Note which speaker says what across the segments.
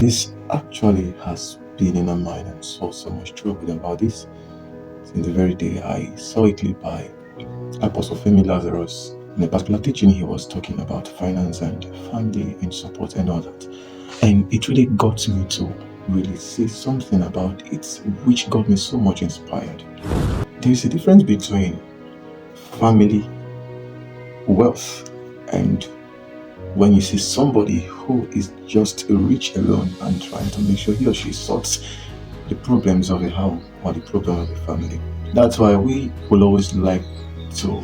Speaker 1: This actually has been in my mind and so much trouble about this since the very day I saw it laid by Apostle Femi Lazarus. In a particular teaching, he was talking about finance and family and support and all that. And it really got me to really say something about it, which got me so much inspired. There is a difference between family wealth and when you see somebody who is just rich alone and trying to make sure he or she sorts the problems of a home or the problem of a family. That's why we will always like to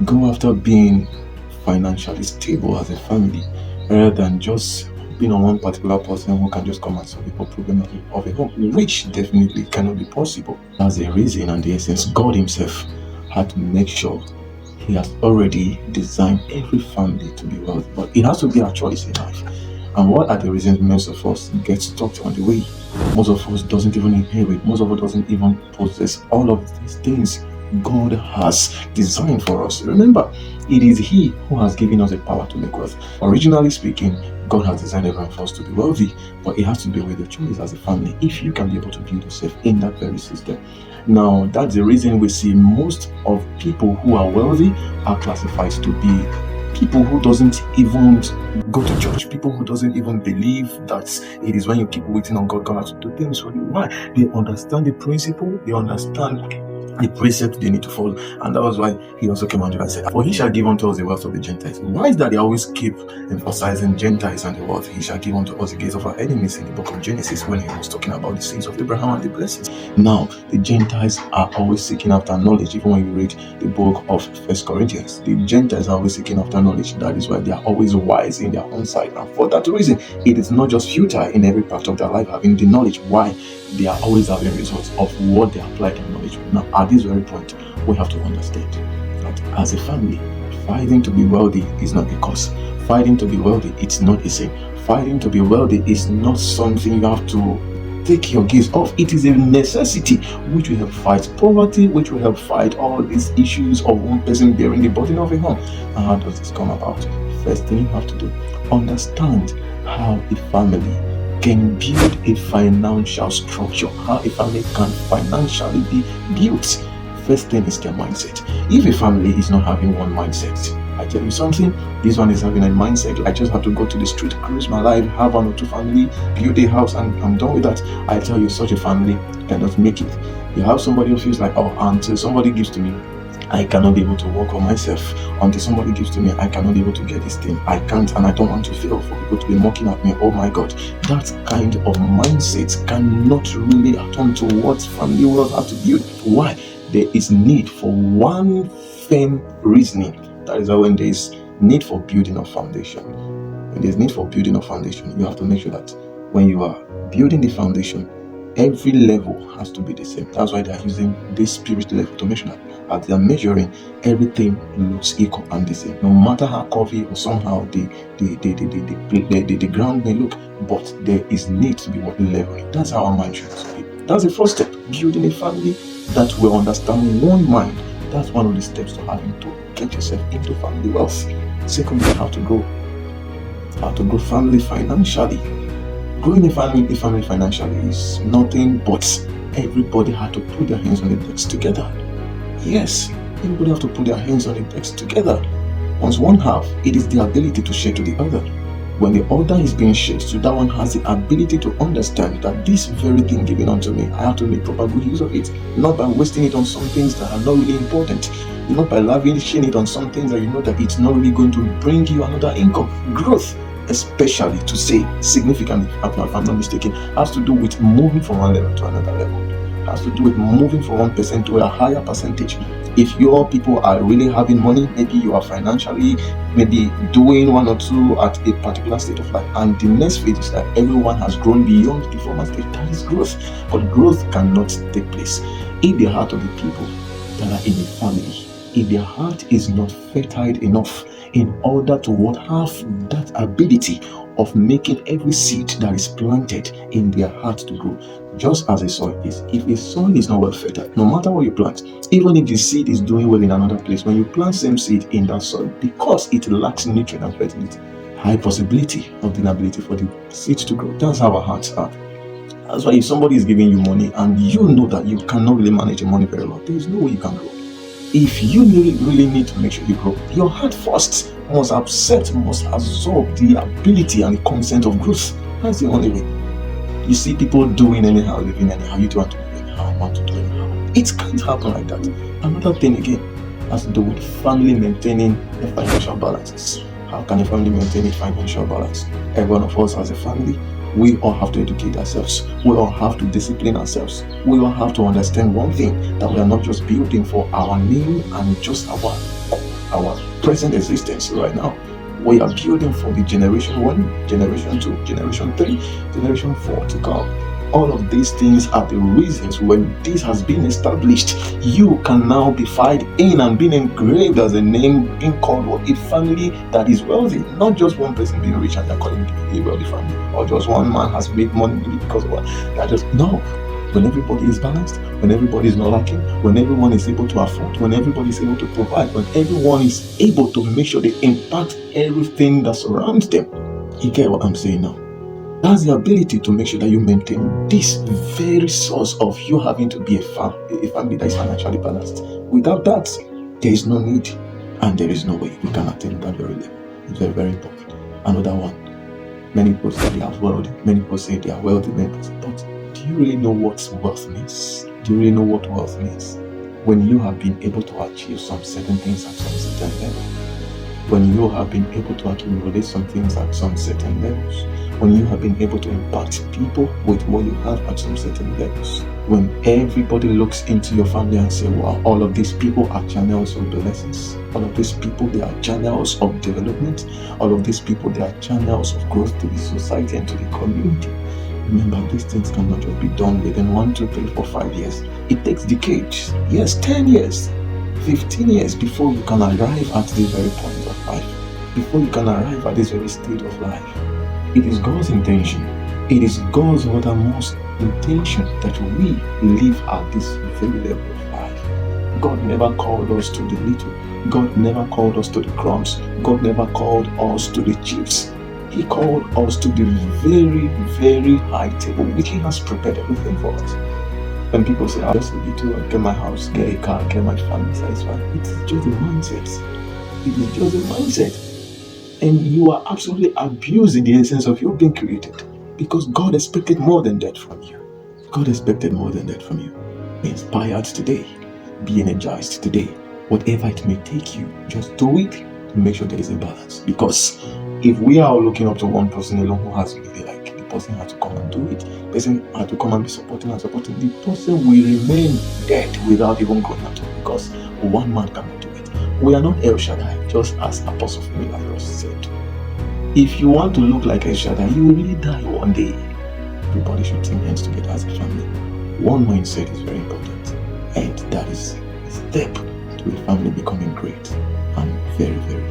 Speaker 1: go after being financially stable as a family rather than just being on one particular person who can just come and solve the problem of a home, which definitely cannot be possible. That's the reason and the essence. God himself had to make sure he has already designed every family to be wealthy, but it has to be our choice in life. And what are the reasons most of us get stuck on the way? Most of us doesn't even inherit, most of us doesn't even possess all of these things God has designed for us. Remember, it is He who has given us the power to make wealth. Originally speaking, God has designed everyone for us to be wealthy, but it has to be with your choice as a family if you can be able to build yourself in that very system. Now, that's the reason we see most of people who are wealthy are classified to be people who doesn't even go to church, people who doesn't even believe that it is when you keep waiting on God has to do things for you. Why? They understand the principle, they understand the precept they need to follow, and that was why he also came unto and said, "For he shall give unto us the wealth of the Gentiles." Why is that they always keep emphasizing Gentiles and the wealth? He shall give unto us the gates of our enemies in the book of Genesis when he was talking about the sins of Abraham and the blessings. Now, the Gentiles are always seeking after knowledge. Even when you read the book of First Corinthians, the Gentiles are always seeking after knowledge. That is why they are always wise in their own sight, and for that reason, it is not just futile in every part of their life having the knowledge. Why? They are always having results of what they apply their knowledge with. Now, at this very point, we have to understand that as a family, fighting to be wealthy is not a cause. Fighting to be wealthy, it's not a sin. Fighting to be wealthy is not something you have to take your gaze off. It is a necessity which will help fight poverty, which will help fight all these issues of one person bearing the burden of a home. And how does this come about? First thing you have to do, understand how a family can build a financial structure, how a family can financially be built. First thing is their mindset. If a family is not having one mindset, I tell you something, this one is having a mindset, I just have to go to the street, cruise my life, have one or two family, build a house, and I'm done with that. I tell you, such a family cannot make it. You have somebody who feels like, oh, until somebody gives to me, I cannot be able to work on myself. Until somebody gives to me, I cannot be able to get this thing. I can't, and I don't want to fail for people to be mocking at me. Oh my God, that kind of mindset cannot really atone to what family will have to build. Why? There is need for one firm reasoning. That is why when there is need for building a foundation, when there's need for building a foundation, you have to make sure that when you are building the foundation, every level has to be the same. That's why they are using this spirit level to make sure that as they are measuring, everything looks equal and the same. No matter how curvy or somehow the ground may look, but there is need to be one level. That's how our mind should be. That's the first step. Building a family that will understand one mind. That's one of the steps to having to get yourself into family wealth. Secondly, how to grow family financially. Growing a family financially is nothing but everybody had to put their hands on the decks together. Yes, everybody have to put their hands on the decks together. Once one have, it is the ability to share to the other. When the other is being shared to, that one has the ability to understand that this very thing given unto me, I have to make proper good use of it. Not by wasting it on some things that are not really important. Not by lavishing it on some things that you know that it's not really going to bring you another income. Growth, especially to say significantly, if I'm not mistaken, has to do with moving from one level to another level. Has to do with moving from 1% to a higher percentage. If your people are really having money, maybe you are financially maybe doing one or two at a particular state of life, and the next phase is that everyone has grown beyond the former stage. That is growth. But growth cannot take place if the heart of the people that are in a family, if their heart is not fertile enough in order to have that ability of making every seed that is planted in their heart to grow. Just as a soil is. If a soil is not well fertile, no matter what you plant, even if the seed is doing well in another place, when you plant same seed in that soil, because it lacks nutrient and fertility, high possibility of the inability for the seed to grow. That's how our hearts are. That's why if somebody is giving you money and you know that you cannot really manage your money very well, there is no way you can grow. If you really need to make sure you grow, your heart first must accept, must absorb the ability and the consent of growth. That's the only way. You see people doing anyhow, living anyhow, you don't want to live anyhow, I want to do anyhow. It can't happen like that. Another thing again has to do with family maintaining the financial balances. How can a family maintain a financial balance? Every one of us as a family, we all have to educate ourselves. We all have to discipline ourselves. We all have to understand one thing, that we are not just building for our name and just our present existence right now. We are building for the generation 1, generation 2, generation 3, generation 4 to come. All of these things are the reasons when this has been established, you can now be filed in and being engraved as a name, being called what? A family that is wealthy. Not just one person being rich and they're calling it a wealthy family, or just one man has made money really because of what? That just no. When everybody is balanced, when everybody is not lacking, when everyone is able to afford, when everybody is able to provide, when everyone is able to make sure they impact everything that surrounds them. You get what I'm saying now? That's the ability to make sure that you maintain this very source of you having to be a family that is financially balanced. Without that, there is no need and there is no way you can attain that very level. It's very, very important. Another one. Many people say they are wealthy. Many people say they are wealthy. But do you really know what wealth means? Do you really know what wealth means? When you have been able to achieve some certain things at some certain level. When you have been able to accumulate some things at some certain levels. When you have been able to impact people with what you have at some certain levels. When everybody looks into your family and say, wow, all of these people are channels of blessings. All of these people, they are channels of development. All of these people, they are channels of growth to the society and to the community. Remember, these things cannot just be done within 1, 2, 3, 4, 5 years. It takes decades. Yes, 10 years, 15 years before you can arrive at this very point of life. Before you can arrive at this very state of life. It is God's intention. It is God's uttermost intention that we live at this very level of life. God never called us to the little. God never called us to the crumbs. God never called us to the chips. He called us to the very, very high table, which He has prepared everything for us. When people say, I'll just a little, I'll get my house, get a car, get my family satisfied, it's just a mindset. It is just a mindset. And you are absolutely abusing the essence of you being created, because God expected more than that from you. God expected more than that from you. Be inspired today. Be energized today. Whatever it may take you, just do it to make sure there is a balance. Because if we are all looking up to one person alone who has really the person had to come and do it, the person had to come and be supporting, the person will remain dead without even going at all, because one man cannot do it. We are not El Shaddai, just as Apostle Philip said. If you want to look like El Shaddai, you will really die one day. Everybody should team hands together as a family. One mindset is very important, and that is a step to a family becoming great and very, very